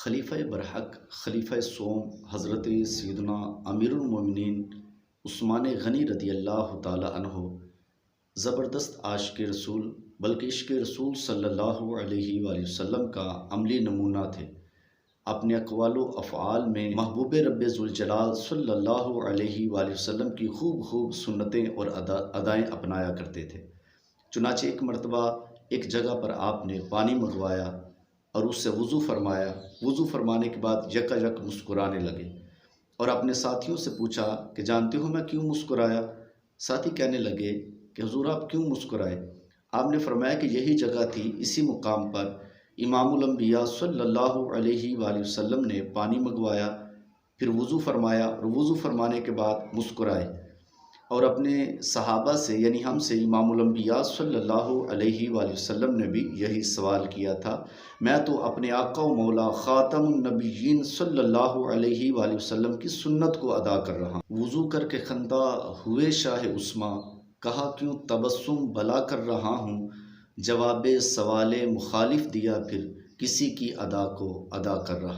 خلیفہ برحق خلیفہ سوم حضرت سیدنا امیر المومنین عثمان غنی رضی اللہ تعالی عنہ زبردست عاشق رسول بلکہ عشق رسول صلی اللہ علیہ وآلہ وسلم کا عملی نمونہ تھے۔ اپنے اقوال و افعال میں محبوب رب ذوالجلال صلی اللہ علیہ وآلہ وسلم کی خوب سنتیں اور ادائیں اپنایا کرتے تھے۔ چنانچہ ایک مرتبہ ایک جگہ پر آپ نے پانی منگوایا اور اس سے وضو فرمایا۔ وضو فرمانے کے بعد یک مسکرانے لگے اور اپنے ساتھیوں سے پوچھا کہ جانتے ہو میں کیوں مسکرایا؟ ساتھی کہنے لگے کہ حضور آپ کیوں مسکرائے؟ آپ نے فرمایا کہ یہی جگہ تھی، اسی مقام پر امام الانبیاء صلی اللہ علیہ وآلہ وسلم نے پانی منگوایا، پھر وضو فرمایا اور وضو فرمانے کے بعد مسکرائے، اور اپنے صحابہ سے یعنی ہم سے امام الانبیاء صلی اللہ علیہ وآلہ وسلم نے بھی یہی سوال کیا تھا۔ میں تو اپنے آقا و مولا خاتم النبیین صلی اللہ علیہ وآلہ وسلم کی سنت کو ادا کر رہا ہوں۔ وضو کر کے خندہ ہوئے شاہ عثمان، کہا کیوں تبسم بلا کر رہا ہوں، جواب سوال مخالف دیا پھر کسی کی ادا کو ادا کر رہا ہوں۔